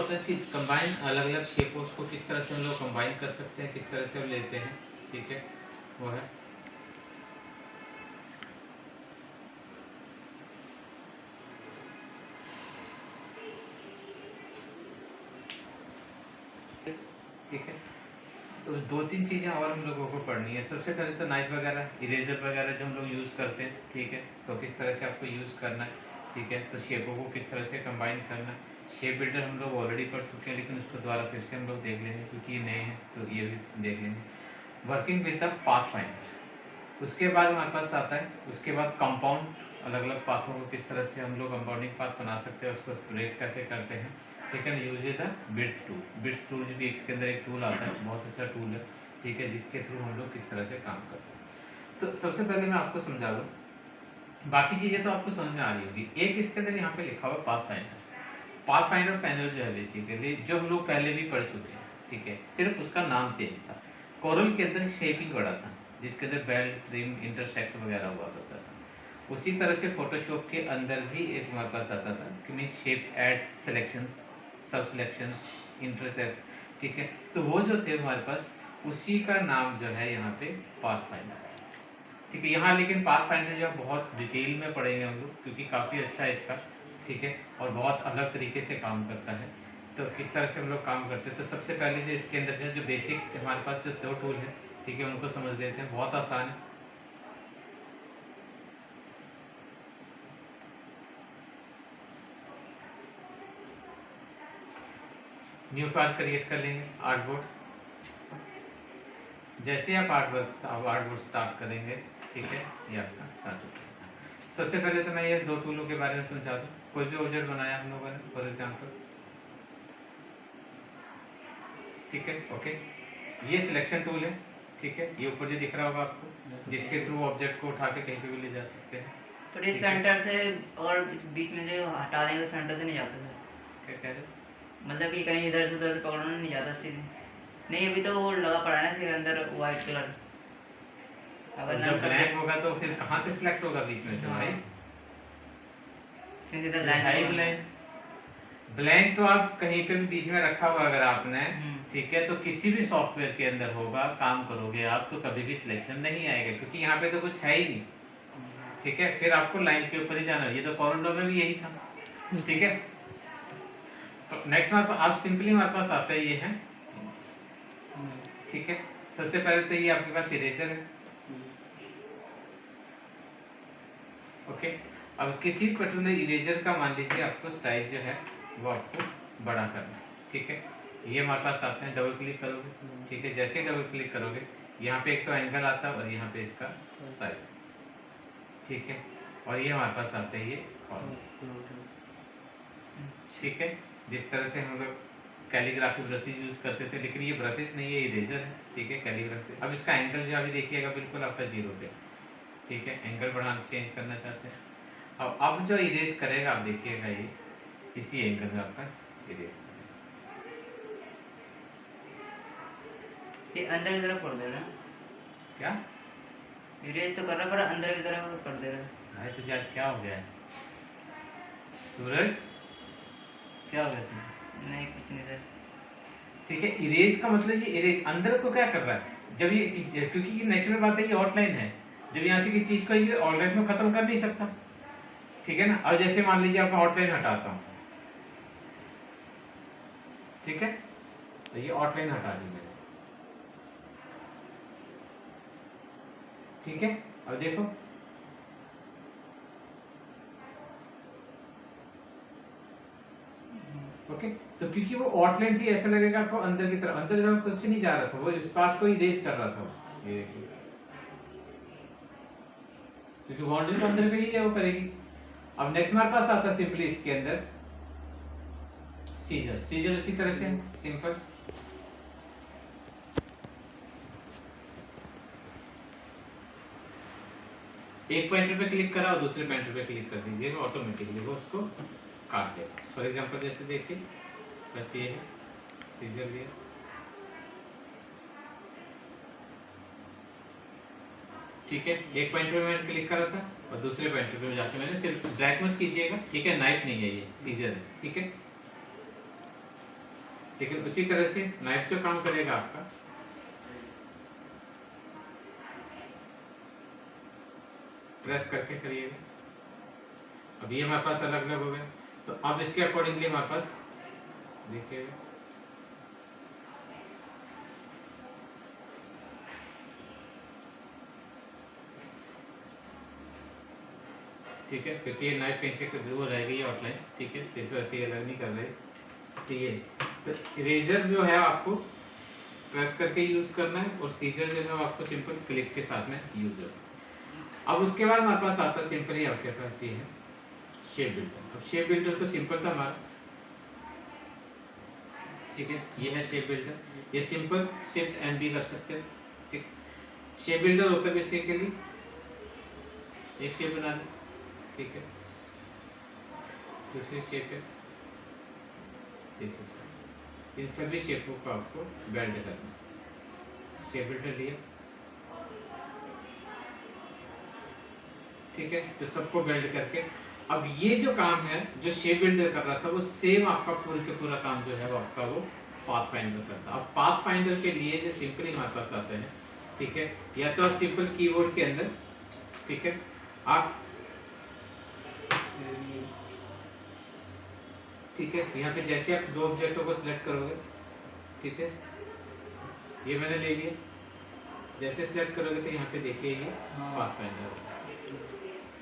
होता है कि कंबाइन अलग अलग शेपों को किस तरह से हम लोग कंबाइन कर सकते हैं, किस तरह से हम लेते हैं, ठीक है, वो है ठीक है। तो दो तीन चीज़ें और हम लोगों को पढ़नी है। सबसे पहले तो नाइफ वगैरह, इरेजर वगैरह जो हम लोग यूज़ करते हैं, ठीक है, तो किस तरह से आपको यूज़ करना है, ठीक है, तो शेपों को किस तरह से कंबाइन करना है। शेप बिल्डर हम लोग ऑलरेडी पढ़ चुके हैं, लेकिन उसको दोबारा फिर से हम लोग देख लेंगे क्योंकि ये नए हैं, तो ये भी देख लेंगे। Working with the path finder, उसके बाद हमारे पास आता है, उसके बाद कंपाउंड, अलग अलग पाथों को किस तरह से हम लोग कंपाउंडिंग पाथ बना सकते हैं, उसको स्प्रेड कैसे करते हैं, ठीक है। Use the bits tool, bits tool भी इसके अंदर एक टूल आता है, बहुत अच्छा टूल है, ठीक है, जिसके थ्रू हम लोग किस तरह से काम करते हैं। तो सबसे पहले मैं आपको समझा दूँ, बाकी चीज़ें तो आपको समझ में आ रही होगी। एक इसके अंदर यहाँ पे लिखा हुआ path finder, path finder panel जो है बेसिकली जो हम लोग पहले भी पढ़ चुके हैं, ठीक है, सिर्फ उसका नाम चेंज था। कोरल के अंदर शेपिंग बड़ा था, जिसके अंदर बेल्ट, रिम, इंटरसेक्ट वगैरह हुआ करता था। उसी तरह से फोटोशॉप के अंदर भी एक हमारे पास आता था कि मीन शेप ऐड सिलेक्शंस, सब सिलेक्शंस, इंटरसेक्ट, ठीक है। तो वो जो थे हमारे पास, उसी का नाम जो है यहाँ पे पाथ फाइंडर, ठीक है। यहाँ लेकिन पाथ फाइंडर जो बहुत डिटेल में पढ़ेंगे हम लोग, क्योंकि काफ़ी अच्छा है इसका, ठीक है, और बहुत अलग तरीके से काम करता है। तो किस तरह से हम लोग काम करते हैं, तो सबसे पहले जो इसके अंदर जो बेसिक हमारे पास जो दो टूल है, ठीक है, उनको समझ लेते हैं। बहुत आसान है। न्यू फाइल क्रिएट कर लेंगे, आर्टबोर्ड। जैसे आप आर्टबोर्ड स्टार्ट करेंगे, ठीक है, ये आपका स्टार्ट हो जाएगा। सबसे पहले तो मैं ये दो टूलों के बारे में समझा दूँ। कोई भी ऑब्जेक्ट बनाया हम लोगों ने, फॉर एग्जाम्पल, ठीक है, ओके, ये सिलेक्शन टूल है, ठीक है, ये ऊपर जो दिख रहा होगा आपको, जिसके थ्रू ऑब्जेक्ट को उठा के कहीं पे भी ले जा सकते हैं। तो इस सेंटर से और बीच में जो हटा देंगे तो सेंटर से नहीं जाता सर? क्या कह रहे हैं? मतलब कि कहीं इधर से उधर से पकड़ना नहीं जाता सीधे? नहीं, अभी तो वो लगा पड़ा है ना फिर अंदर वाइट कलर। अगर जब ब्लैक होगा तो फिर कहाँ से सिलेक्ट होगा बीच में से भाई? इधर लाइन ब्लैंक, ब्लैंक तो आप कहीं पे भी बीच में रखा हुआ अगर आपने, ठीक है, तो किसी भी सॉफ्टवेयर के अंदर होगा, काम करोगे आप तो कभी भी सिलेक्शन नहीं आएगा, क्योंकि यहाँ पे तो कुछ है ही नहीं, ठीक है। फिर आपको लाइन के ऊपर ही जाना है। ये तो कॉरिडोर में भी यही था, ठीक है। तो नेक्स्ट हमारे पास आप सिंपली हमारे पास आता है, ये है, ठीक है। सबसे पहले तो ये आपके पास इरेजर है, ओके। अब किसी पर्टिकुलर इरेजर का मान लीजिए आपको साइज जो है वो आपको बड़ा करना है, ठीक है। ये हमारे पास आते हैं, डबल क्लिक करोगे, ठीक है, जैसे ही डबल क्लिक करोगे यहाँ पे एक तो एंगल आता है और यहाँ पे इसका साइज, ठीक है, और ये हमारे पास आते हैं ये कॉलम, ठीक है। जिस तरह से हम लोग कैलीग्राफी ब्रशेज यूज करते थे, लेकिन ये ब्रशेज नहीं है, इरेजर है, ठीक है, कैलीग्राफी। अब इसका एंगल जो अभी देखिएगा बिल्कुल आपका 0 पे, ठीक है, एंगल बढ़ाना चेंज करना चाहते हैं। अब जो इरेज करेगा आप देखिएगा, ये इसी एंगल में आपका इरेज करेगा। ये अंदर की तरफ कर दे रहा है क्या इरेज तो कर रहा, पर अंदर की तरफ कर दे रहा है। भाई तुझे आज क्या हो गया है सूरज, क्या हो गया तुझे? नहीं, कुछ नहीं सर। ठीक है, इरेज का मतलब ये इरेज अंदर को क्या कर रहा है, जब ये क्योंकि ये नेचुरल बात है, ये आउटलाइन है, जब यहाँ से किसी चीज को ये आउटलाइन में खत्म कर नहीं सकता, ठीक है ना। अब जैसे मान लीजिए आप आउटलाइन हटाता हूँ, ठीक है, तो ये आउटलाइन हटा दी मैंने, ठीक है। अब देखो, ओके, तो क्योंकि वो आउटलाइन थी, ऐसा लगेगा आपको अंदर की तरफ, अंदर जब कुछ नहीं जा रहा था, वो इस पार्ट को इरेज कर रहा था, ये देखिए, क्योंकि बाउंड्री तो अंदर पे ही है, वो करेगी। अब नेक्स्ट हमारे पास आता है सिंपली इसके अंदर सीजर, सीजर उसी तरह से सिंपल, एक पॉइंटर पे क्लिक करा और दूसरे पॉइंटर पे क्लिक कर दीजिएगा, ऑटोमेटिकली वो उसको काट देगा। फॉर एग्जांपल जैसे देखिए, बस ये है, सीजर लिया, ठीक है, एक पॉइंट पे मैंने क्लिक करा था और दूसरे पॉइंट पे जाके मैंने सिर्फ ड्रैग मत कीजिएगा, ठीक है, नाइफ नहीं है, ये सीजर है, ठीक है। लेकिन उसी तरह से नाइफ जो काम करेगा आपका, प्रेस करके करिएगा। अब ये हमारे पास अलग अलग हो गया, तो अब इसके अकॉर्डिंगली हमारे पास देखिएगा, ठीक है, क्योंकि ये नाइफ कहीं से जरूर रहेगी आउटलाइन, ठीक है, तो इस वजह से अलग नहीं कर रहे। तो ये तो इरेजर जो है आपको प्रेस करके यूज करना है, और सीजर जो है आपको सिंपल क्लिक के साथ में यूज होगा। अब उसके बाद हमारे पास आता है सिंपल ही आपके पास ये है शेप बिल्डर। अब शेप बिल्डर तो सिंपल था हमारा, ठीक है, ये है शेप बिल्डर, ये सिंपल शिफ्ट एम भी कर सकते हो, ठीक। शेप बिल्डर होता है बेसिकली एक शेप बना लें, ठीक है, दूसरी शेप है, इन सभी शेपों को आपको बेल्ट करना है। शेप बिल्डर लिया, ठीक है, तो सबको बेल्ट करके अब ये जो काम है जो शेप बिल्डर कर रहा था वो सेम आपका पूरा के पूरा काम जो है वो आपका वो पाथ फाइंडर करता है। अब पाथ फाइंडर के लिए जो सिंपली हमारे पास आते हैं, ठीक है, या तो आप सिंपल कीबोर्ड के अंदर, ठीक है, आप ठीक है, यहाँ पे जैसे आप दो ऑब्जेक्टों को सिलेक्ट करोगे, ठीक है, ये मैंने ले लिया, जैसे सिलेक्ट करोगे तो यहाँ पे देखिए ये पाथ फाइंडर,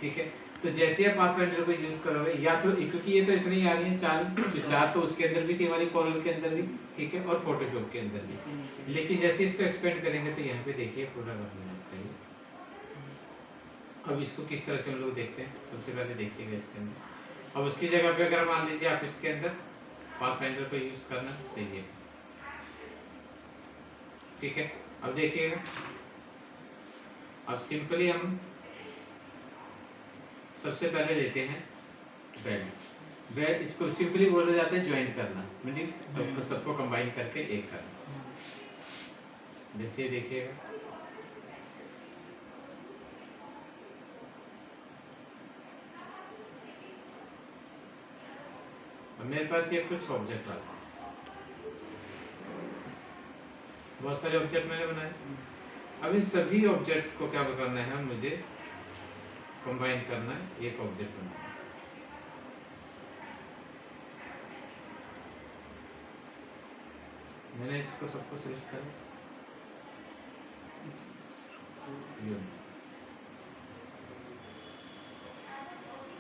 ठीक है। तो जैसे आप पाथ फाइंडर को यूज करोगे, या तो क्योंकि ये तो इतनी आ रही है चार, तो चार तो उसके अंदर भी थी हमारी कॉर्नर के अंदर भी, ठीक है, और फोटोशॉप के अंदर भी, लेकिन जैसे इसको एक्सपेंड करेंगे तो यहाँ पे देखिए पूरा कर लेना चाहिए। अब इसको किस तरह से हम लोग देखते हैं, सबसे पहले देखिएगा इसके अंदर। अब उसकी जगह पे अगर मान लीजिए आप इसके अंदर पाथ फाइंडर को यूज करना चाहिए, ठीक है। अब देखिएगा, अब सिंपली हम सबसे पहले देते हैं बेल्ट। बेल्ट इसको सिंपली बोला जाता है ज्वाइंट करना, मीनिंग सबको कंबाइन करके एक करना। जैसे देखिएगा, मेरे पास ये कुछ ऑब्जेक्ट आते हैं, बहुत सारे ऑब्जेक्ट मैंने बनाए। अब इन सभी ऑब्जेक्ट्स को क्या करना है, मुझे कंबाइन करना है, एक ऑब्जेक्ट बनाना है। मैंने इसको सबको सिलेक्ट करा,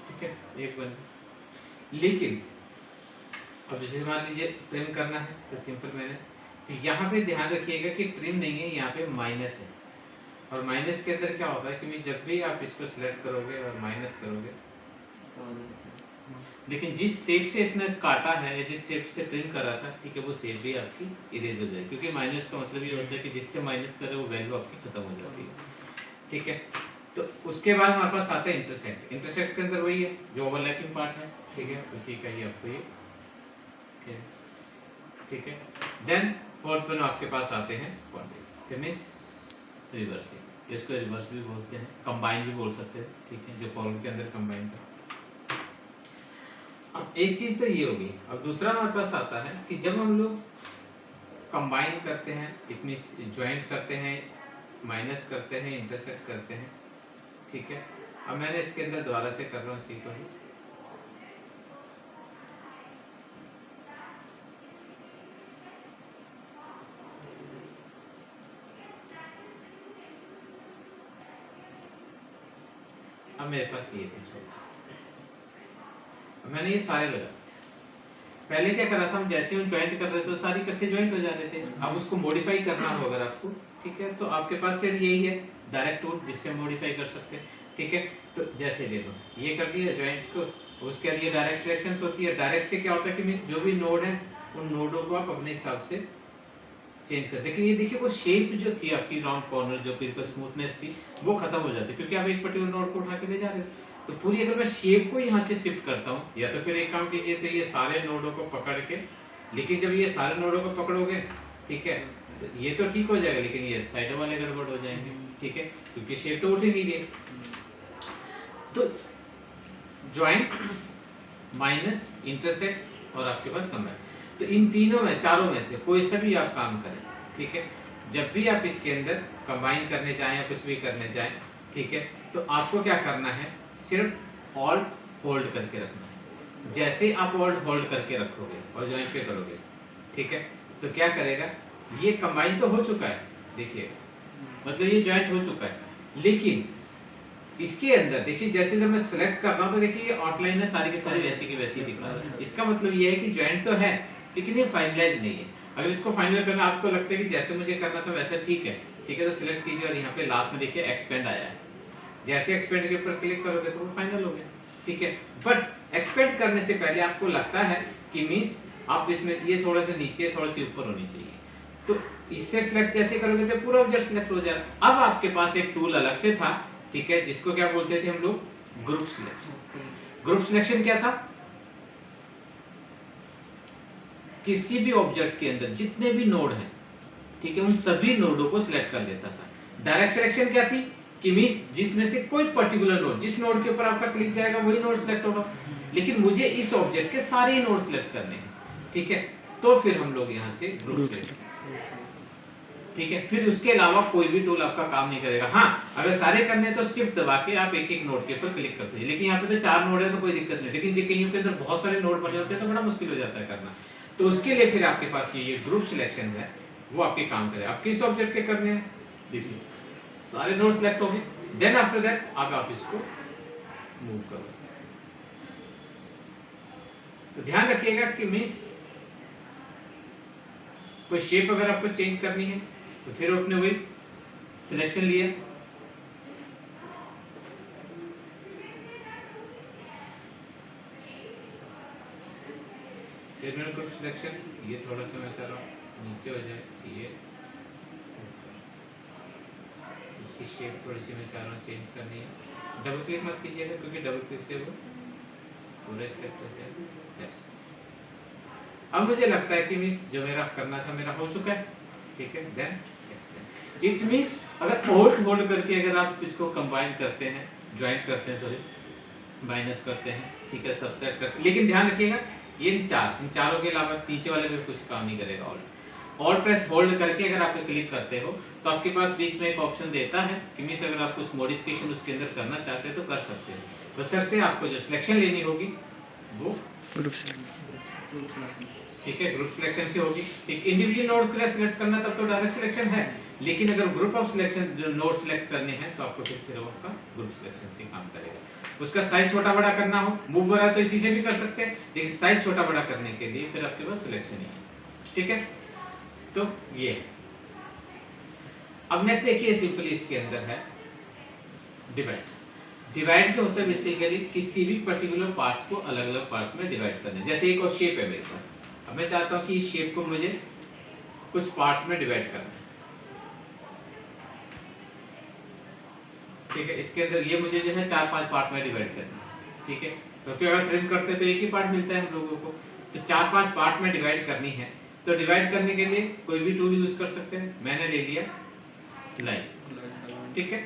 ठीक है, एक बन। लेकिन अब जैसे मान लीजिए ट्रिम करना है तो सिंपल मैंने, तो यहाँ पे ध्यान रखिएगा कि ट्रिम नहीं है, यहाँ पे माइनस है, और माइनस के अंदर क्या होता है कि जब भी आप इसको सिलेक्ट करोगे और माइनस करोगे, लेकिन जिस शेप से इसने काटा है या जिस शेप से ट्रिम कर रहा था, ठीक है, वो शेप भी आपकी इरेज हो जाए, क्योंकि माइनस का मतलब ये होता है कि जिससे माइनस करे वो वैल्यू आपकी खत्म हो जाती है, ठीक है। तो उसके बाद हमारे पास आता है इंटरसेक्ट। इंटरसेक्ट के अंदर वही है जो ओवरलैपिंग पार्ट है, ठीक है, उसी का ही आपको ये, ठीक है। देन फोर्थ वन आपके पास आते हैं रिवर्सिंग, इसको रिवर्स भी बोलते हैं, कंबाइन भी बोल सकते हैं, ठीक है, जो फॉर्म के अंदर कंबाइन कर। अब एक चीज तो ये होगी। अब दूसरा हमारे पास आता है कि जब हम लोग कंबाइन करते हैं, इतनी ज्वाइंट करते हैं, माइनस करते हैं, इंटरसेक्ट करते हैं, ठीक है। अब मैंने इसके अंदर दोबारा से कर रहा हूँ इसी को ही, अब मेरे पास ये कुछ होगा। मैंने ये सारे लगा, पहले क्या करा था हम, जैसे हम ज्वाइंट कर रहे थे तो सारी इकट्ठे ज्वाइंट हो जाते थे। अब उसको मॉडिफाई करना हो अगर आपको, ठीक है, तो आपके पास फिर यही है डायरेक्ट टूल जिससे मॉडिफाई कर सकते हैं, ठीक है। तो जैसे ले लो, ये कर दिया ज्वाइंट को, उसके बाद ये डायरेक्ट सिलेक्शन होती है। डायरेक्ट से क्या होता है कि मींस जो भी नोड है उन नोडों को आप अपने हिसाब से चेंज कर। लेकिन ये देखिए वो शेप जो थी आपकी राउंड कॉर्नर जो बिल्कुल स्मूथनेस थी वो खत्म हो जाती है, क्योंकि आप एक पर्टिकुलर नोड को उठा के ले जा रहे हो। तो पूरी अगर मैं शेप को यहाँ से शिफ्ट करता हूँ, या तो फिर एक काम कीजिए, तो ये सारे नोडों को पकड़ के, लेकिन जब ये सारे नोडों को पकड़ोगे, ठीक है, तो ये तो ठीक हो जाएगा, लेकिन ये साइड वाले गड़बड़ हो जाएंगे, ठीक है, क्योंकि शेप तो उठ ही नहीं रही। तो ज्वाइंट, माइनस, इंटरसेक्ट और आपके पास कंबाइन। तो इन तीनों में, चारों में से कोई सा भी आप काम करें, ठीक है, जब भी आप इसके अंदर कंबाइन करने जाएं या कुछ भी करने जाएं, ठीक है, तो आपको क्या करना है, सिर्फ ऑल्ट होल्ड करके रखना है। जैसे आप ऑल्ट होल्ड करके रखोगे और ज्वाइन पे करोगे, ठीक है, तो क्या करेगा, ये कंबाइन तो हो चुका है, देखिए मतलब ये ज्वाइंट हो चुका है, लेकिन इसके अंदर देखिए जैसे जब मैं सिलेक्ट कर रहा हूँ तो देखिए ये आउटलाइन है सारी की सारी वैसी की वैसी दिखा रहा है। इसका मतलब ये है कि ज्वाइंट तो है लेकिन ये फाइनलाइज नहीं है। अगर इसको फाइनल करना आपको लगता है कि जैसे मुझे करना था वैसा ठीक है, तो सिलेक्ट कीजिए और यहाँ पे लास्ट में देखिए एक्सपेंड आया है। जैसे एक्सपेंड के ऊपर क्लिक करोगे तो वो फाइनल हो गया, ठीक है। बट एक्सपेंड करने से पहले आपको लगता है कि मीन्स आप इसमें ये थोड़ा सा नीचे थोड़ा सा ऊपर होनी चाहिए, तो इससे सिलेक्ट जैसे करोगे तो पूरा ऑब्जेक्ट सिलेक्ट हो जाएगा। अब आपके पास एक टूल अलग से था, ठीक है, जिसको क्या बोलते थे हम लोग, ग्रुप सिलेक्शन। ग्रुप सिलेक्शन क्या था, किसी भी ऑब्जेक्ट के अंदर जितने भी नोड हैं, ठीक है, उन सभी नोडों को सिलेक्ट कर लेता था। डायरेक्ट सिलेक्शन क्या थी कि मींस जिसमें से कोई पर्टिकुलर नोड, जिस नोड के ऊपर आपका क्लिक जाएगा वही नोड सिलेक्ट होगा, लेकिन मुझे इस ऑब्जेक्ट के सारे नोड सिलेक्ट करने हैं, ठीक है, तो फिर हम लोग यहाँ से ग्रुप सिलेक्शन, ठीक है। फिर उसके अलावा कोई भी टूल आपका काम नहीं करेगा। हाँ, अगर सारे करने हैं तो शिफ्ट दबा के आप एक एक नोड के ऊपर क्लिक करते हैं, लेकिन यहाँ पे तो 4 नोड है तो कोई दिक्कत नहीं, लेकिन कईयों के अंदर बहुत सारे नोड बने होते हैं तो बड़ा मुश्किल हो जाता है करना। तो उसके लिए फिर आपके पास ये ग्रुप सिलेक्शन है, वो आपके काम करेगा। आप किस ऑब्जेक्ट के करने हैं, देखिए सारे नोड सिलेक्ट हो गए, देन आफ्टर दैट आप इसको मूव करो। तो ध्यान रखिएगा कि मीन्स कोई शेप अगर आपको चेंज करनी है तो फिर आपने वही सिलेक्शन लिया, फिर मैंने ग्रुप सिलेक्शन, ये थोड़ा सा मैं चाह रहा हूँ नीचे हो जाए, ये इसकी शेप थोड़ी सी मैं चाह रहा हूँ चेंज करनी है। डबल क्लिक मत कीजिएगा क्योंकि डबल क्लिक से वो पूरा सिलेक्ट हो जाएगा। अब मुझे लगता है कि मीन्स जो मेरा करना था मेरा हो चुका है, ठीक है। देन इट मीन्स अगर होल्ड करके अगर आप इसको कंबाइन करते हैं, ज्वाइंट करते हैं, सॉरी माइनस करते हैं, ठीक है, सब्सट्रैक्ट करते हैं, लेकिन ध्यान रखिएगा ये इन चारों के अलावा नीचे वाले में कुछ काम नहीं करेगा। ऑल्ट प्रेस होल्ड करके अगर आप क्लिक करते हो तो आपके पास बीच में एक ऑप्शन देता है कि मीन्स अगर आप कुछ मॉडिफिकेशन उसके अंदर करना चाहते हैं तो कर सकते हैं, बशर्ते आपको जो सिलेक्शन लेनी होगी वो ग्रुप सिलेक्शन, ठीक है, ग्रुप सिलेक्शन से होगी। एक इंडिविजुअल नोड को सिलेक्ट करना तब तो डायरेक्ट सिलेक्शन है, लेकिन अगर ग्रुप ऑफ सिलेक्शन जो नोड सिलेक्ट करने हैं तो आपको फिर से आपका ग्रुप सिलेक्शन से काम करेगा। उसका साइज छोटा बड़ा करना हो, मूव बड़ा तो इसी से भी कर सकते हैं, लेकिन साइज छोटा बड़ा करने के लिए फिर आपके पास सिलेक्शन ही है, ठीक है। तो ये अब नेक्स्ट देखिए, सिंपली इसके अंदर है डिवाइड। डिवाइड जो होता है बेसिकली किसी भी पर्टिकुलर पार्ट्स को अलग अलग पार्ट्स में डिवाइड करना। जैसे एक और शेप है मेरे पास, अब मैं चाहता हूं कि इस शेप को मुझे कुछ पार्ट्स में डिवाइड करना है, ठीक है। इसके अंदर ये मुझे जो है 4-5 पार्ट में डिवाइड करना है, ठीक है, क्योंकि अगर ट्रिम करते हैं तो एक ही पार्ट मिलता है हम लोगों को, तो 4-5 पार्ट में डिवाइड करनी है। तो डिवाइड करने के लिए कोई भी टूल यूज कर सकते हैं। मैंने ले लिया लाइन, ठीक है,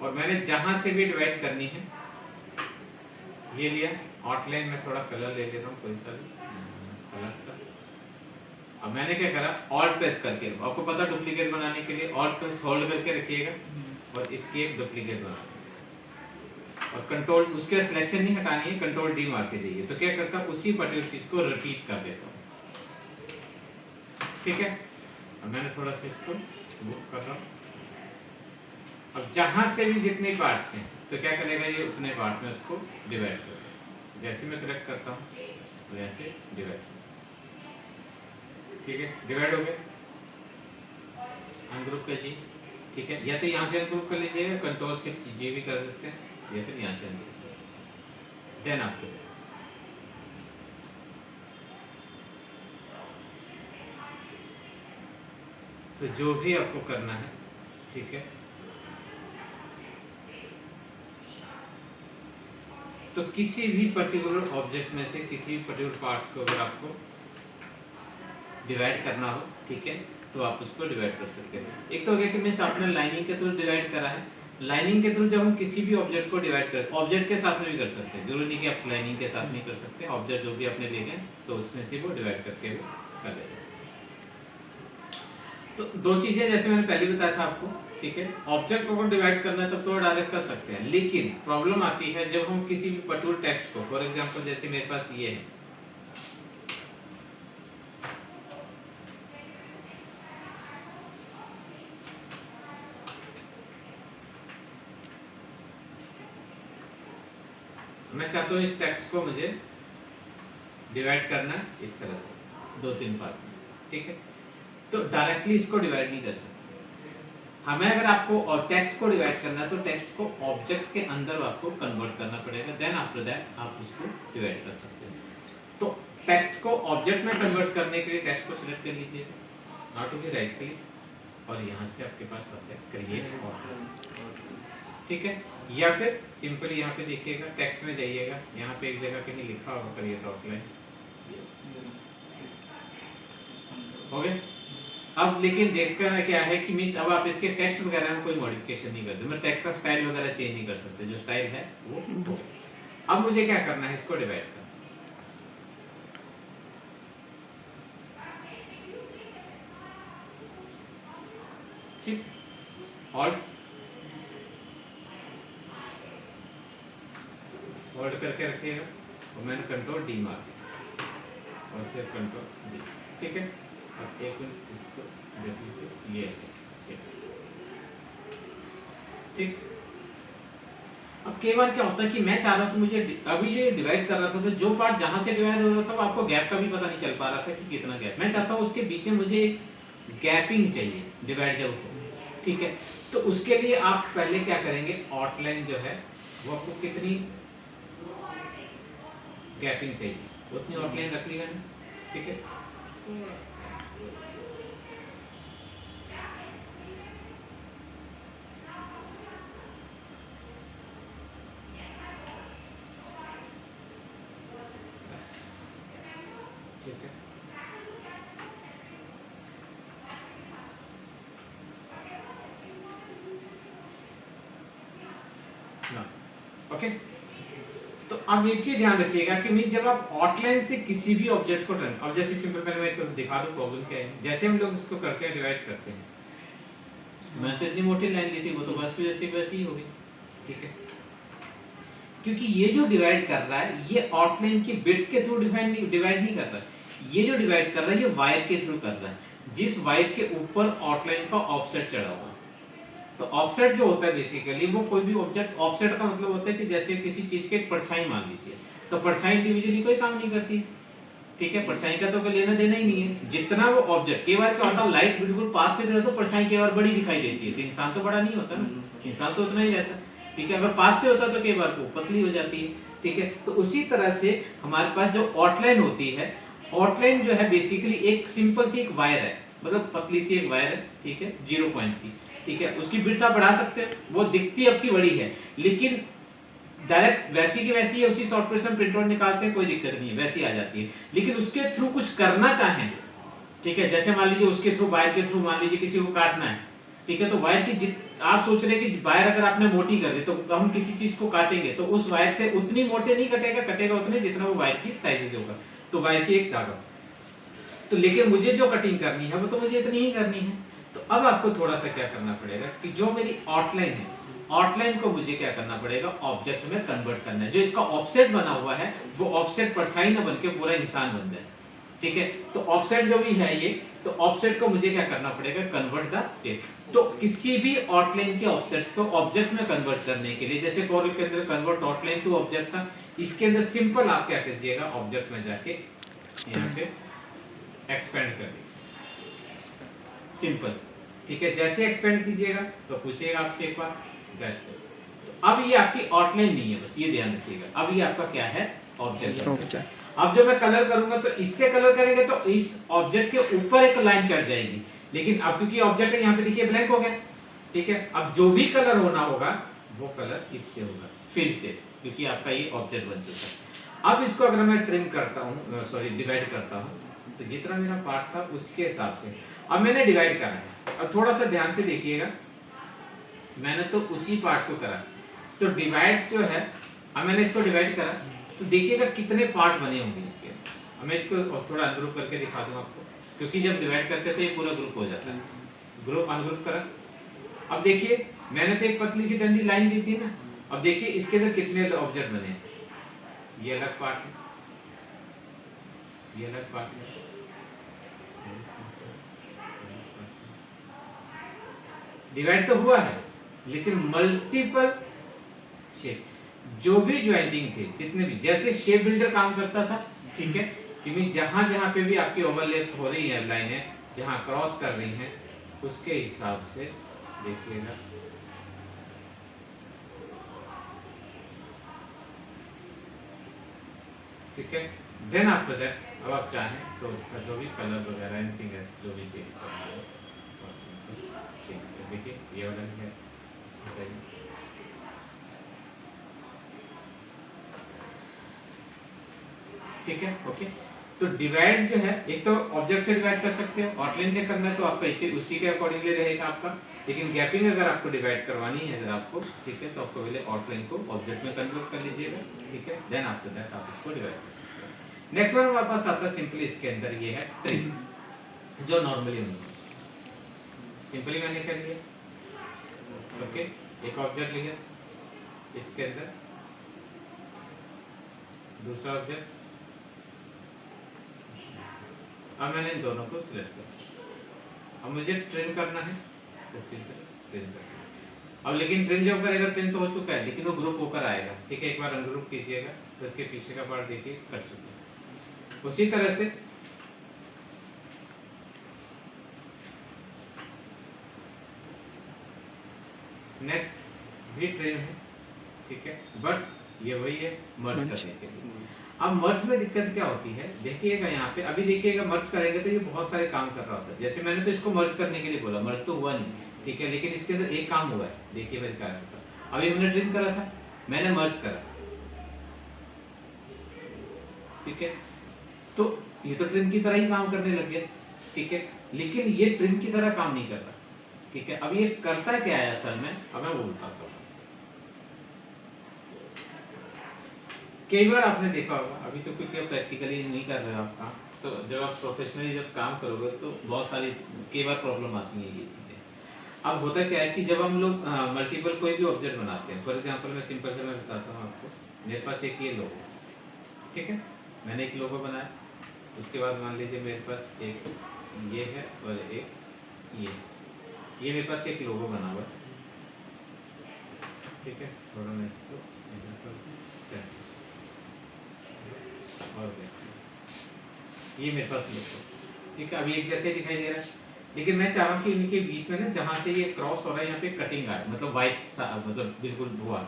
और मैंने जहां से भी डिवाइड करनी है ये लिया। आउटलाइन में थोड़ा कलर ले लेता हूँ, कोई सा भी अलग सा। अब मैंने क्या करा, ऑल्ट प्रेस करके, आपको पता डुप्लीकेट बनाने के लिए ऑल्ट प्रेस होल्ड करके रखिएगा और इसकी एक डुप्लीकेट बना, और कंट्रोल, उसके सिलेक्शन नहीं हटानी है, कंट्रोल डी मार के जाइए। तो क्या करता हूँ, उसी पर्टिकुलर चीज को रिपीट कर देता हूँ, ठीक है। अब मैंने थोड़ा सा इसको मूव कर रहा हूँ। अब जहां से भी जितने पार्ट्स हैं तो क्या करेगा, ये उतने पार्ट में उसको डिवाइड करेगा। जैसे मैं सिलेक्ट करता हूँ वैसे डिवाइड, ठीक है, डिवाइड हो गए। अनग्रुप का जी, ठीक है, या तो यहाँ से अनग्रुप कर लीजिएगा, कंट्रोल शिफ्ट जी भी कर सकते हैं, या फिर यहाँ से अनग्रुप। देन आपको तो जो भी आपको करना है, ठीक है, तो किसी भी पर्टिकुलर ऑब्जेक्ट में से किसी भी पर्टिकुलर पार्ट्स को अगर आपको डिवाइड करना हो, ठीक है, तो आप उसको डिवाइड कर सकते हैं। एक तो हो गया कि मीन्स आपने लाइनिंग के थ्रू डिवाइड करा है। लाइनिंग के थ्रू जब हम किसी भी ऑब्जेक्ट को डिवाइड करते हैं, ऑब्जेक्ट के साथ में भी कर सकते हैं, जरूरी नहीं कि आप लाइनिंग के साथ नहीं कर सकते। ऑब्जेक्ट जो भी आपने ले गए तो उसमें से वो डिवाइड करके वो कर देते हैं। तो दो चीजें जैसे मैंने पहले बताया था आपको, ठीक है, ऑब्जेक्ट को अगर डिवाइड करना है तब तो डायरेक्ट कर सकते हैं, लेकिन प्रॉब्लम आती है जब हम किसी भी पर्टिकुलर टेक्स्ट को, फॉर एग्जांपल जैसे मेरे पास ये है, मैं चाहता हूँ इस टेक्स्ट को मुझे डिवाइड करना है इस तरह से 2-3 पार्ट में, ठीक है, तो डायरेक्टली इसको डिवाइड नहीं कर सकते। हमें अगर आपको टेक्स्ट को डिवाइड करना है तो टेक्स्ट को ऑब्जेक्ट के अंदर आपको कन्वर्ट करना पड़ेगा, देन आफ्टर दैट आप उसको डिवाइड कर सकते हैं। तो टेक्स्ट को ऑब्जेक्ट में कन्वर्ट करने के लिए टेक्स्ट को सिलेक्ट कर लीजिए, not to be right click, और यहाँ से आपके पास आता है क्रिएट आउटलाइन, ठीक है, या फिर सिंपल यहाँ पे देखिएगा, टेक्स्ट में जाइएगा, यहाँ पे एक जगह कहीं लिखा होगा क्रिएट आउटलाइन, हो गया। अब लेकिन देखकर क्या है कि मिस अब आप इसके टेक्स्ट वगैरह में कोई मॉडिफिकेशन नहीं करते, मैं टेक्स्ट का स्टाइल वगैरह चेंज नहीं कर सकते, जो स्टाइल है वो हो। अब मुझे क्या करना है, इसको डिवाइड करना, ठीक, होल्ड करके रखिएगा, और मैंने कंट्रोल डी मार दिया और फिर कंट्रोल डी, ठीक है। अब एक मिनट इसको देख लीजिए, ये है, ठीक। अब कई बार क्या होता है कि मैं चाह रहा था, मुझे अभी जो डिवाइड कर रहा था तो जो पार्ट जहां से डिवाइड हो रहा था वो आपको गैप का भी पता नहीं चल पा रहा था कि कितना गैप, मैं चाहता हूँ उसके बीच में मुझे गैपिंग चाहिए डिवाइड जब हो, ठीक है। तो उसके लिए आप पहले क्या करेंगे, आउटलाइन जो है वो आपको कितनी गैपिंग चाहिए उतनी आउटलाइन रख लिया ना, ठीक है। ठीक है, ओके। तो अब एक चीज ध्यान रखिएगा कि मैं जब आप आउटलाइन से किसी भी ऑब्जेक्ट को टर्न, अब जैसे सिंपल पहले मैं एक दिखा दूं प्रॉब्लम क्या है, जैसे हम लोग इसको करते हैं डिवाइड करते हैं, मैं तो इतनी मोटी लाइन दी थी, वो तो बस भी जैसे वैसी ही होगी, ठीक है, क्योंकि ये जो डिवाइड कर रहा है ये आउटलाइन की बिट के थ्रू डिवाइड नहीं कर रहा, ये जो डिवाइड कर रहा है ये वायर के थ्रू कर रहा है, जिस वायर के ऊपर आउटलाइन का ऑफसेट चढ़ा हुआ है। तो ऑफसेट जो होता है बेसिकली वो कोई भी ऑब्जेक्ट, ऑफसेट का मतलब होता है कि जैसे किसी चीज के एक परछाई मान लीजिए, तो परछाई इंडिविजुअली कोई काम नहीं करती, ठीक है, परछाई का तो कोई लेना देना ही नहीं है, जितना वो ऑब्जेक्ट, कई बार क्या होता है लाइट बिल्कुल पास से देखा तो परछाई कई बार बड़ी दिखाई देती है, तो इंसान तो बड़ा नहीं होता ना, इंसान तो उतना ही रहता है, ठीक है, अगर पास से होता तो कई बार वो पतली हो जाती है, ठीक है। तो उसी तरह से हमारे पास जो आउटलाइन होती है, आउटलाइन जो है बेसिकली एक सिंपल सी एक वायर है, मतलब पतली सी एक वायर है, ठीक है, 0 पॉइंट की, ठीक है, उसकी विड्थ आप बढ़ा सकते हैं, वो दिखती आपकी बड़ी है, लेकिन डायरेक्ट वैसी की वैसी है, उसी सॉफ्टवेयर से हम प्रिंट आउट निकालते हैं, कोई दिक्कत नहीं है, वैसी आ जाती है। लेकिन उसके थ्रू कुछ करना चाहें, ठीक है, जैसे मान लीजिए उसके थ्रू, वायर के थ्रू मान लीजिए किसी को काटना है, ठीक है, तो वायर की आप सोच रहे हैं कि वायर अगर आपने मोटी कर दी तो हम किसी चीज को काटेंगे तो उस वायर से उतनी मोटे नहीं कटेगा, कटेगा उतने जितना वो वायर की साइज होगा, तो वायर की एक धागा, तो लेकिन मुझे जो कटिंग करनी है वो तो मुझे इतनी ही करनी है। तो अब आपको थोड़ा सा क्या करना पड़ेगा कि जो मेरी आउटलाइन है, आउटलाइन को मुझे क्या करना पड़ेगा, ऑब्जेक्ट में कन्वर्ट करना है, जो इसका ऑफसेट बना हुआ है वो ऑफसेट परछाई ना बनके पूरा इंसान बन जाए, ठीक है। तो ऑफसेट जो भी है ये, तो ऑफसेट को मुझे क्या करना पड़ेगा, कन्वर्ट द शेप। तो किसी भी आउटलाइन के ऑफसेट्स को ऑब्जेक्ट में कन्वर्ट करने के लिए, जैसे कोरल के अंदर कन्वर्ट आउटलाइन टू ऑब्जेक्ट था, इसके अंदर सिंपल आप क्या कीजिएगा, ऑब्जेक्ट में जाके यहाँ पे एक्सपेंड कर दीजिए, सिंपल, ठीक है। जैसे एक्सपेंड कीजिएगा तो पूछेगा आपसे एक बार, तो अब ये आपकी आउटलाइन नहीं है, बस ये ध्यान रखिएगा, अब ये आपका क्या है, ऑब्जेक्ट। अब जब मैं कलर करूंगा तो इससे कलर करेंगे तो इस ऑब्जेक्ट के ऊपर एक लाइन चढ़ जाएगी, लेकिन अब क्योंकि ऑब्जेक्ट है यहाँ पे देखिए ब्लैंक हो गया, ठीक है। अब जो भी कलर होना होगा वो कलर इससे होगा, फिर से, क्योंकि आपका ये ऑब्जेक्ट बन चुका है। अब इसको अगर मैं ट्रिम करता हूँ, सॉरी डिवाइड करता हूँ, तो जितना मेरा पार्ट था उसके हिसाब से अब मैंने डिवाइड करा है। अब थोड़ा सा ध्यान से देखिएगा, मैंने तो उसी पार्ट को करा, तो डिवाइड जो है, अब मैंने इसको डिवाइड करा तो देखिएगा कितने पार्ट बने होंगे इसके, अब मैं इसको और थोड़ा अनग्रुप करके दिखा दूँ आपको, क्योंकि जब डिवाइड करते हैं तो ये पूरा ग्रुप हो जाता है। ग्रुप अनग्रुप करा, अब देखिए मैंने तो एक पतली सी डंडी लाइन दी थी ना, अब देखिए इसके अंदर कितने ऑब्जेक्ट बने हैं। ये अलग पार्ट है, ये अलग पार्ट है, डिवाइड तो हुआ है लेकिन मल्टीपल शेप, जो भी ज्वाइंटिंग थे जितने भी, जैसे शेप बिल्डर काम करता था, ठीक है, कि जहां जहां पे भी आपकी ओवरलैप हो रही है लाइनें, जहां क्रॉस कर रही हैं, उसके हिसाब से देखिएगा ठीक है। देन आफ्टर दैट अब आप चाहें तो उसका जो भी कलर वगैरह एनीथिंग है जो भी चेंज करना है चेंज कर, देखिए ये वाला है, बताइए ठीक है। ओके, तो डिवाइड जो है, एक तो ऑब्जेक्ट से डिवाइड कर सकते हो, आउटलाइन से करना है तो आपका उसी के अकॉर्डिंगली रहेगा आपका, लेकिन गैपिंग अगर आपको डिवाइड करवानी है अगर आपको, ठीक है, तो आपको पहले आउटलाइन को ऑब्जेक्ट में कन्वर्ट कर लीजिएगा, ठीक है, देन आफ्टर दैट आप इसको डिवाइड कर सकते हो। नेक्स्ट वन हमारे पास आता है सिंपली, इसके अंदर ये है ट्रिम, जो नॉर्मली हम सिंपली मैंने कर लिया, ओके, एक ऑब्जेक्ट लिया, इसके अंदर दूसरा ऑब्जेक्ट, अब मैंने इन दोनों को सिलेक्ट किया, अब मुझे ट्रिम करना है तो सिंपल ट्रिम करना है। अब लेकिन ट्रिम जब करेगा ट्रिम तो हो चुका है, लेकिन वो ग्रुप होकर आएगा, ठीक है, एक बार अनग्रुप कीजिएगा तो इसके पीछे का पार्ट देखिए कट चुका है। उसी तरह से नेक्स्ट भी ट्रिम है, ठीक है, बट ये वही है मर्ज करने के लिए। अब मर्ज में दिक्कत क्या होती है, देखिएगा यहाँ पे, अभी देखिएगा मर्ज करेंगे तो ये बहुत सारे काम कर रहा होता है, जैसे मैंने तो इसको मर्ज करने के लिए बोला, मर्ज तो हुआ नहीं, ठीक है, लेकिन इसके अंदर एक काम हुआ है, देखिए मैं क्या करता, अभी मैंने ट्रिम करा था, मैंने मर्ज करा, ठीक है, तो ये तो ट्रिम की तरह ही काम करने लग गया, ठीक है, लेकिन ये ट्रिम की तरह काम नहीं कर रहा, ठीक है। अब ये करता क्या है असल में, अब मैं वो बताता हूँ। कई बार आपने देखा होगा, अभी तो क्योंकि आप प्रैक्टिकली नहीं कर रहे हो आप काम, तो जब आप प्रोफेशनली जब काम करोगे तो बहुत सारी कई बार प्रॉब्लम आती है ये चीज़ें। अब होता क्या है कि जब हम लोग मल्टीपल कोई भी ऑब्जेक्ट बनाते हैं, फॉर एग्जांपल मैं सिंपल से मैं बताता हूँ आपको, मेरे पास एक ये लोगो, ठीक है, मैंने एक लोगो बनाया, उसके बाद मान लीजिए मेरे पास एक ये है और एक ये मेरे पास एक लोगो बना हुआ है, ठीक है, थोड़ा मैं इसको और ये मेरे पास लोगो, ठीक है, अभी एक जैसे दिखाई दे रहा है, लेकिन मैं चाह रहा हूँ कि इनके बीच में ना जहाँ से ये क्रॉस हो रहा है यहाँ पे कटिंग आए, मतलब वाइट मतलब बिल्कुल हुआ।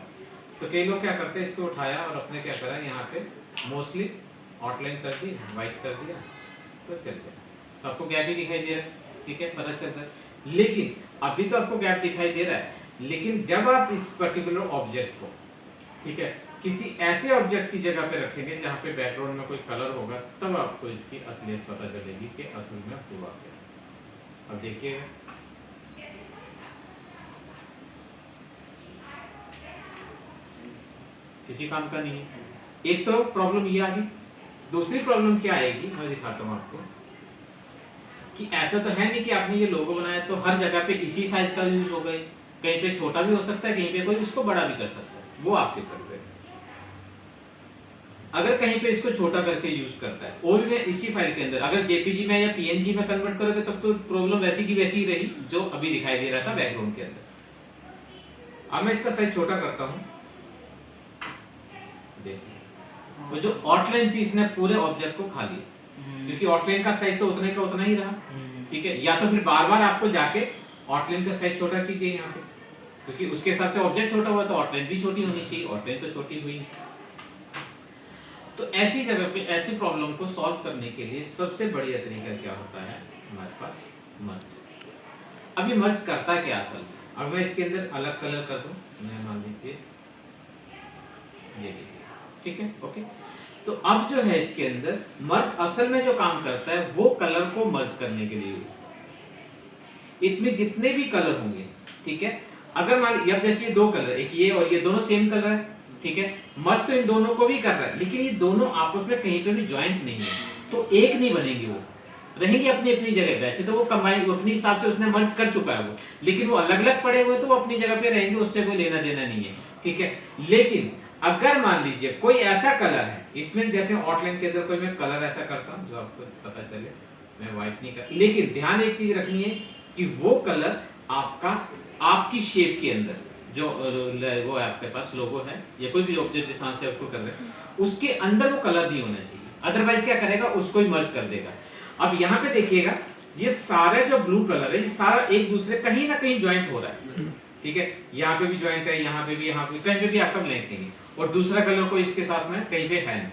तो कई लोग क्या करते हैं, इसको उठाया और अपने क्या करा, यहाँ पे मोस्टली आउटलाइन कर दी, वाइट कर दिया, तो चल गया, तो आपको गैप भी दिखाई दे रहा है, ठीक है, पता चल रहा है। लेकिन अभी तो आपको गैप दिखाई दे रहा है, लेकिन जब आप इस पर्टिकुलर ऑब्जेक्ट को, ठीक है, किसी ऐसे ऑब्जेक्ट की जगह पे रखेंगे जहाँ पे बैकग्राउंड में कोई कलर होगा, तब आपको इसकी असलियत पता चलेगी कि असल में हुआ क्या। अब देखिएगा, किसी काम का नहीं है। एक तो प्रॉब्लम ये आ गई, दूसरी प्रॉब्लम क्या आएगी मैं दिखाता हूँ आपको, कि ऐसा तो है नहीं कि आपने ये लोगो बनाया तो हर जगह पे इसी साइज का यूज हो गए, कहीं पे छोटा भी हो सकता है, कहीं पे कोई इसको बड़ा भी कर सकता है, वो आपके ऊपर है। अगर कहीं पे इसको छोटा करके यूज करता है, और मैं इसी फाइल के अंदर अगर जेपीजी में या पीएनजी में कन्वर्ट करोगे तब तो प्रॉब्लम वैसी की वैसी ही रही जो अभी दिखाई दे रहा था बैकग्राउंड के अंदर। अब मैं इसका साइज छोटा करता हूँ, देखिए वो जो आउटलाइन थी इसने पूरे ऑब्जेक्ट को खा लिया, क्योंकि आउटलाइन का साइज तो उतने का उतना ही रहा, ठीक है, या तो फिर बार बार आपको जाके आउटलाइन का साइज छोटा कीजिए यहाँ पे, क्योंकि उसके हिसाब से ऑब्जेक्ट छोटा हुआ तो आउटलाइन भी छोटी होनी चाहिए, आउटलाइन तो छोटी हुई। तो ऐसी जगह पे ऐसी प्रॉब्लम को सॉल्व करने के लिए सबसे बढ़िया तरीका क्या होता है हमारे पास, मर्ज। अब ये मर्ज करता है क्या असल? अब मैं इसके अंदर अलग कलर कर दूं, मैं मान लीजिए ये देखिए, ठीक है, ओके। तो अब जो है इसके अंदर मर्ज असल में जो काम करता है वो कलर को मर्ज करने के लिए, इसमें जितने भी कलर होंगे, ठीक है, अगर मान लीजिए अब जैसे ये दो कलर, एक ये और ये दोनों सेम कलर है, ठीक है, मर्ज तो इन दोनों को भी कर रहा है, लेकिन ये दोनों आपस में कहीं पे भी ज्वाइंट नहीं है, तो एक नहीं बनेंगे, वो रहेंगे अपनी अपनी जगह। वैसे तो वो कंबाइन अपने हिसाब से उसने मर्ज कर चुका है वो, लेकिन वो अलग अलग पड़े हुए तो वो अपनी जगह पे रहेंगे, उससे कोई लेना देना नहीं है, ठीक है। लेकिन अगर मान लीजिए कोई ऐसा कलर है इसमें, जैसे आउटलाइन के अंदर कोई मैं कलर ऐसा करता हूं जो आपको पता चले, मैं व्हाइट नहीं कर, लेकिन ध्यान एक चीज रखनी है कि वो कलर आपका आपकी शेप के अंदर जो वो है आपके पास लोगो है या कोई भी ऑब्जेक्ट जिस हाथ से आपको कर रहे हैं उसके अंदर वो कलर नहीं होना चाहिए, अदरवाइज क्या करेगा, उसको ही मर्ज कर देगा। अब यहाँ पे देखिएगा ये सारा जो ब्लू कलर है ये सारा एक दूसरे कहीं ना कहीं ज्वाइंट हो रहा है, ठीक है। यहाँ पे भी ज्वाइंट है, यहाँ पे भी, यहाँ पे कहीं पे भी आपका ब्लैंक नहीं है, और दूसरा कलर को इसके साथ में कहीं पे है नहीं।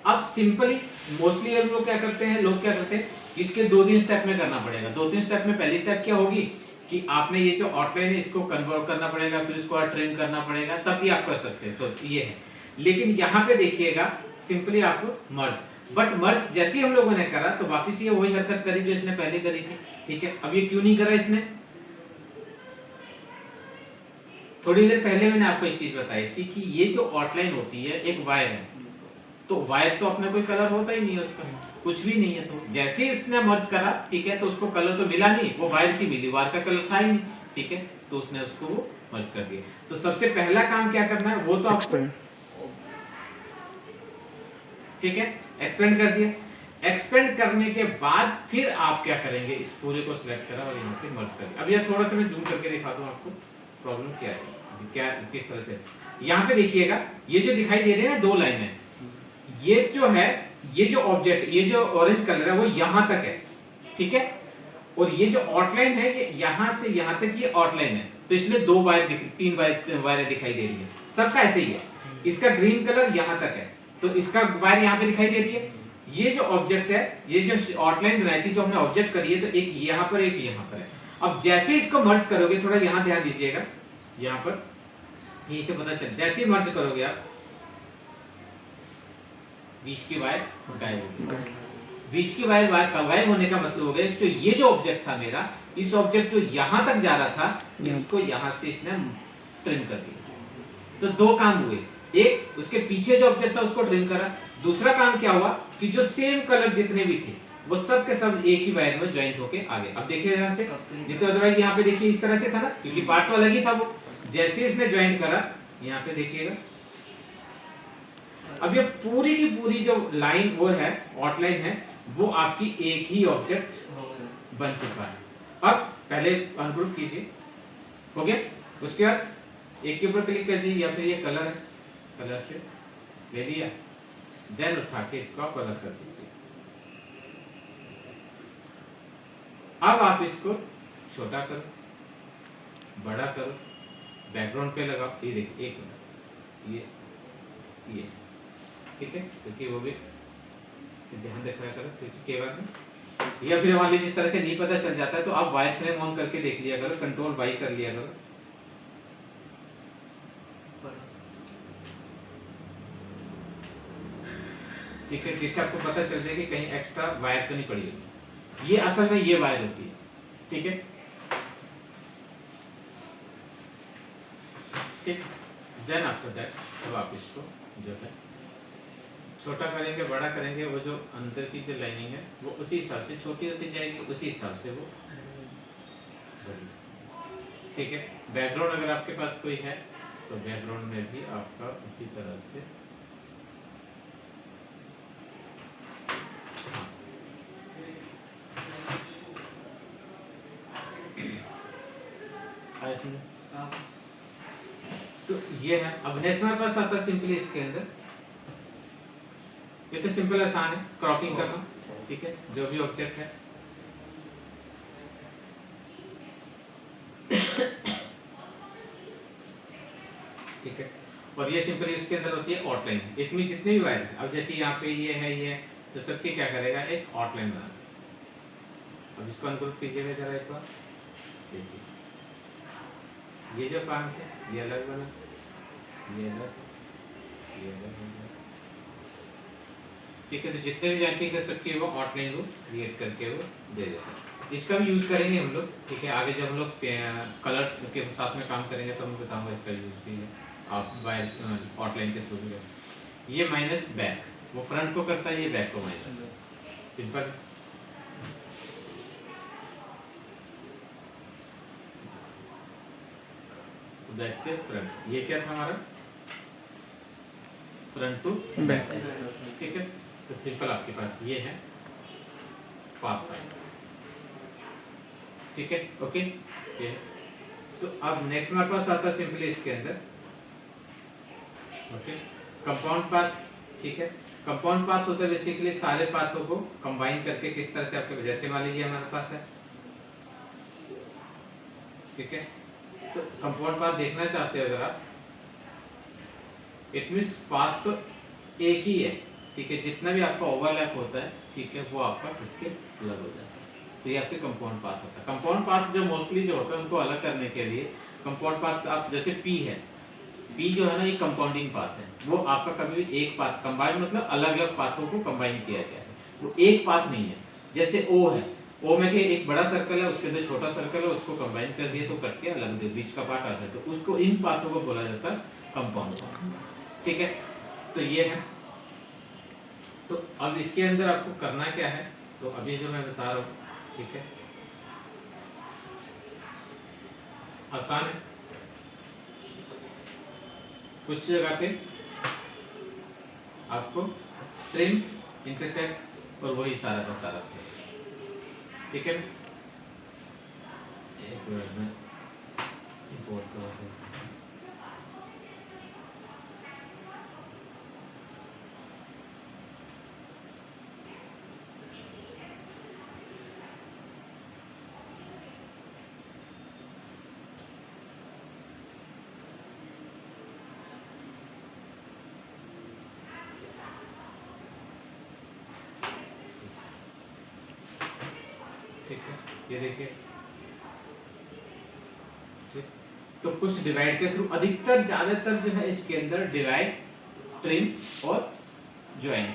अब सिंपली मोस्टली हम लोग क्या करते हैं, लोग क्या करते हैं, इसके 2-3 स्टेप में करना पड़ेगा। 2-3 स्टेप में पहली स्टेप क्या होगी कि आपने ये जो आउटलाइन है इसको कन्वर्ट करना पड़ेगा, फिर इसको ट्रिम करना पड़ेगा, तब भी आप कर सकते हैं, तो ये है। लेकिन यहाँ पे देखिएगा सिंपली आपको मर्ज, बट मर्ज जैसे ही हम लोगों ने करा तो वापस ये वही हरकत करी जो इसने पहले करी थी, ठीक है। अब ये क्यों नहीं करा इसने, थोड़ी देर पहले मैंने आपको एक चीज बताई थी कि ये जो आउटलाइन होती है एक वायर है, तो वायर तो अपना कोई कलर होता ही नहीं है, उसका कुछ भी नहीं है। तो जैसे ही इसने मर्ज करा, ठीक है, तो उसको कलर तो मिला नहीं, वो वायर सी मिली, वायर का कलर था ही नहीं, ठीक है, तो उसने उसको वो मर्ज कर दिया। तो सबसे पहला काम क्या करना है वो तो आपको, ठीक है, एक्सपेंड कर दिया। एक्सपेंड करने के बाद फिर आप क्या करेंगे, इस पूरे को सिलेक्ट करा और यहाँ से मर्ज कर दिया। अब ये थोड़ा सा मैं जूम करके दिखा दूं आपको प्रॉब्लम क्या है, क्या किस तरह से। यहाँ पे देखिएगा ये जो दिखाई दे रहे हैं 2 लाइन है, ये जो है, ये जो ऑब्जेक्ट, ये जो ऑरेंज कलर है वो यहाँ तक है, ठीक है, और ये जो आउटलाइन है ये यहाँ से यहाँ तक ये आउटलाइन है। तो इसमें 2 वायर 3 वायर दिखाई दे रही है, सबका ऐसे ही है। इसका ग्रीन कलर यहाँ तक है, तो इसका वायर यहाँ पे दिखाई दे रही है। ये जो ऑब्जेक्ट है, ये जो आउटलाइन बनाई थी जो हमने ऑब्जेक्ट करी है, तो एक यहाँ पर एक यहाँ पर है। अब जैसे इसको मर्ज करोगे, थोड़ा यहाँ ध्यान दीजिएगा, यहाँ पर यहीं से पता चल, जैसे ही मर्ज करोगे आप बीच की वायर गायब होगी। बीच की वायर गायब होने का मतलब हो गया तो ये जो ऑब्जेक्ट था मेरा, इस ऑब्जेक्ट जो यहाँ तक जा रहा था इसको यहाँ से इसने ट्रिम कर दिया। तो 2 काम हुए, एक उसके पीछे जो ऑब्जेक्ट था उसको ट्रिम करा, दूसरा काम क्या हुआ कि जो सेम कलर जितने भी थे वो सब के सब एक ही वायर में ज्वाइंट होके आ गए। अब देखिए ध्यान से, नहीं तो अदरवाइज यहाँ पे देखिए इस तरह से था ना, क्योंकि पार्ट तो अलग ही था वो। जैसे इसने ज्वाइंट करा, यहाँ पे देखिएगा अब ये पूरी की पूरी जो लाइन वो है, आउटलाइन है, वो आपकी एक ही ऑब्जेक्ट बन चुका है। अब पहले अनग्रुप कीजिए, हो गया। उसके बाद एक के ऊपर क्लिक कीजिए, या फिर ये कलर है, कलर से ले लिया, देन उठा के इसको आप अलग कर दीजिए। अब आप इसको छोटा करो, बड़ा करो, बैकग्राउंड पे लगाओ, ये देखिए एक मिनट, ये ठीक है, क्योंकि वो भी ध्यान रखा करो, क्योंकि कई बार में या फिर मान लीजिए इस तरह से नहीं पता चल जाता है तो आप वायर फ्रेम ऑन करके देख लिया करो, कंट्रोल वाई कर लिया करो। ठीक है, जिससे आपको पता चल जाए कि कहीं एक्स्ट्रा वायर तो नहीं पड़ी होगी। ये असल में ये वायर होती है, ठीक है, ठीक। देन आफ्टर दैट अब आप इसको जो है छोटा करेंगे, बड़ा करेंगे, वो जो अंदर की जो लाइनिंग है वो उसी हिसाब से छोटी होती जाएगी, उसी हिसाब से वो बड़ी, ठीक है। बैकग्राउंड अगर आपके पास कोई है तो बैकग्राउंड में भी आपका उसी तरह से तो ये है। अब नेक्स्ट हमारे पास आता है सिंपली इसके अंदर, ये तो सिंपल आसान है क्रॉपिंग करना, ठीक है, जो भी ऑब्जेक्ट है। ठीक है, और ये सिंपली इसके अंदर होती है आउटलाइन, इतनी जितने भी वायर है। अब जैसे यहाँ पे ये है, ये तो सबके क्या करेगा, एक आउटलाइन बना। अब इसको अनग्रुप कीजिएगा जरा एक बार, देखिए ये जो काम है ये अलग बना, ये अलग, ये अलग, ठीक है। तो जितने भी जॉइंटिंग कर सकती है वो आउटलाइन को क्रिएट करके वो दे देता है। इसका भी यूज करेंगे हम लोग, ठीक है, आगे जब हम लोग कलर के साथ में काम करेंगे तो मैं बताऊंगा इसका यूज भी है, आप वायर आउटलाइन के थ्रू। ये माइनस बैक, वो फ्रंट को करता है, ये बैक को घुमाएगा। सिंपल। बैक से फ्रंट, ये क्या था हमारा, फ्रंट टू बैक, ठीक है। तो सिंपल आपके पास ये है पाथ फाइंडर, ठीक है, ओके। ये तो अब नेक्स्ट हमारे पास आता है सिंपली इसके अंदर, ओके, कंपाउंड पाथ, ठीक है। कंपाउंड पाथ होता है बेसिकली सारे पाथों को कंबाइन करके किस तरह से आपके, जैसे मान लीजिए हमारे पास है, ठीक है। तो कंपाउंड पाथ देखना चाहते हो अगर आप, इट मींस पाथ तो एक ही है, ठीक है। जितना भी आपका ओवरलैप होता है, ठीक है, वो आपका फिट के अलग हो जाता है। तो ये आपके कंपाउंड पाथ होता है। कंपाउंड पाथ जो मोस्टली जो होता है उनको अलग करने के लिए कंपाउंड पाथ, आप जैसे पी है, पी जो है ना ये कंपाउंडिंग पाथ है, वो आपका कभी भी एक पाथ कंबाइन मतलब अलग अलग पाथों को कंबाइन किया गया है, वो एक पाथ नहीं है। जैसे ओ है, ओ में के एक बड़ा सर्कल है, उसके अंदर छोटा सर्कल है, उसको कंबाइन कर दिया तो कट के अलग दे बीच का पार्ट आता है, तो उसको इन पाथों को बोला जाता है कंपाउंड पाथ, ठीक है। तो ये है। तो अब इसके अंदर आपको करना क्या है, तो अभी जो मैं बता रहा हूँ, ठीक है, आसान है। कुछ जगह पे आपको ट्रिम, इंटरसेक्ट और वही सारा का सारा, ठीक है। एक मिनट में इंपोर्ट कर दूं। ठीक है, ये देखिए, ठीक। तो कुछ डिवाइड के थ्रू, अधिकतर ज्यादातर जो है इसके अंदर डिवाइड, ट्रिम और ज्वाइन,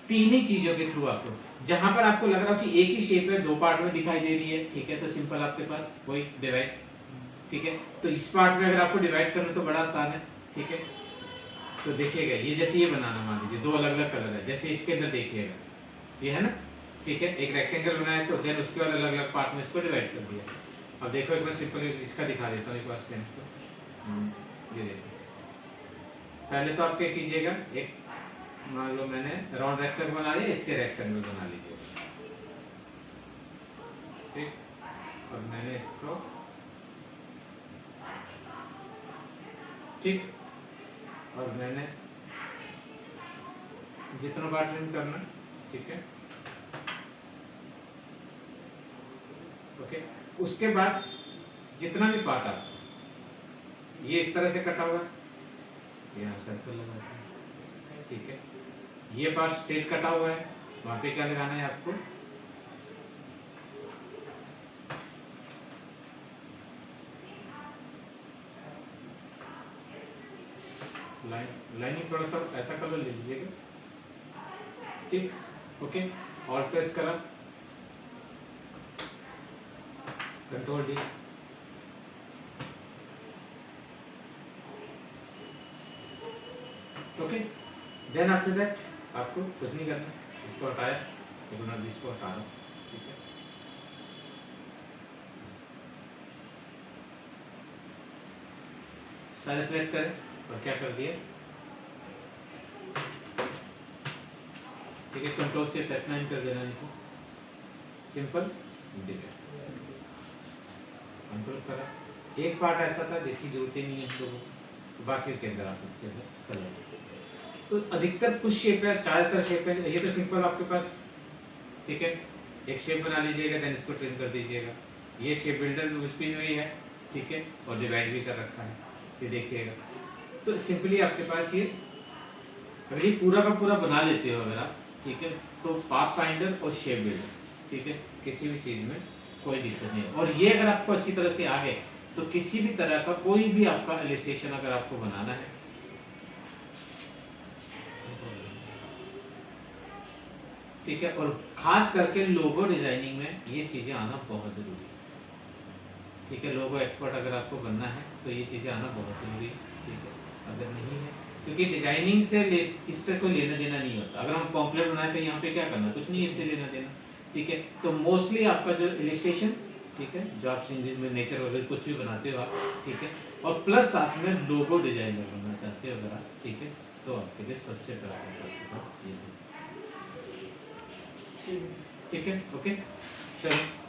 तीन ही चीजों के थ्रू आपको, जहां पर आपको लग रहा हो कि एक ही शेप है दो पार्ट में दिखाई दे रही है, ठीक है, तो सिंपल आपके पास वही डिवाइड, ठीक है। तो इस पार्ट में अगर आपको डिवाइड करना तो बड़ा आसान है, ठीक है। तो देखिएगा ये जैसे ये बनाना, मान लीजिए दो अलग अलग कलर है, जैसे इसके अंदर देखिएगा ये है ना, ठीक है, एक रेक्टेंगल बनाया तो देन उसके बाद अलग अलग पार्ट में इसको डिवाइड कर दिया। अब देखो एक बार सिंपल इसका दिखा देता हूँ एक बार सेम को, ये देखो। पहले तो आप क्या कीजिएगा, एक मान लो मैंने राउंड रेक्टेंगल बना लिया, इससे रेक्टेंगल बना लीजिए, ठीक। और मैंने इसको, ठीक, और मैंने जितना बार ट्रिम करना, ठीक है, ओके। उसके बाद जितना भी पार्ट आप, ये इस तरह से कटा हुआ है, यहाँ सर्कल लगाते हैं, ठीक है। ये पार्ट स्ट्रेट कटा हुआ है, वहां पे क्या लगाना है आपको, लाइनिंग थोड़ा सा ऐसा कलर ले लीजिएगा, ठीक, ओके। और प्रेस करा, control D, okay. Then after that आपको कुछ नहीं करना, इसको हटाया, इसको हटा रहा हूं, ठीक है। सारे सेलेक्ट करें और क्या कर दिया, ठीक है, कंट्रोल से F9 कर देना, इनको सिंपल कंट्रोल करा। एक पार्ट ऐसा था जिसकी जरूरत ही नहीं है हम लोगों को, तो बाकी के अंदर आप इसके अंदर कलर, तो अधिकतर कुछ शेप है, ज्यादातर शेप है, ये तो सिंपल आपके पास, ठीक है। एक शेप बना लीजिएगा, देन इसको ट्रिम कर दीजिएगा। ये शेप बिल्डर उसकी हुई है, ठीक है, और डिवाइड भी कर रखा है, ये देखिएगा। तो सिंपली आपके पास ये, अगर ये पूरा का पूरा बना लेते हो अगर आप, ठीक है, तो पाथ फाइंडर और शेप बिल्डर, ठीक है, किसी भी चीज में कोई दिक्कत नहीं है। और ये अगर आपको अच्छी तरह से आ गए तो किसी भी तरह का कोई भी आपका इलस्ट्रेशन अगर आपको बनाना है, ठीक है, और खास करके लोगो डिजाइनिंग में ये चीजें आना बहुत जरूरी है, ठीक है। लोगो एक्सपर्ट अगर आपको बनना है तो ये चीजें आना बहुत जरूरी है, ठीक है। अगर नहीं है क्योंकि डिजाइनिंग से इससे कोई लेना देना नहीं होता। अगर हम पॉम्पलेट बनाए तो यहाँ पे क्या करना, कुछ नहीं इससे लेना देना, ठीक है। तो मोस्टली आपका जो इलिस्ट्रेशन, ठीक है, जो आप इंग्लिश में नेचर वगैरह कुछ भी बनाते हो आप, ठीक है, और प्लस साथ में लोगो डिजाइनर बनना चाहते हो अगर आप, ठीक है, तो आपके लिए सबसे बेहतर आपके पास ये है, ठीक है, ओके, चलो।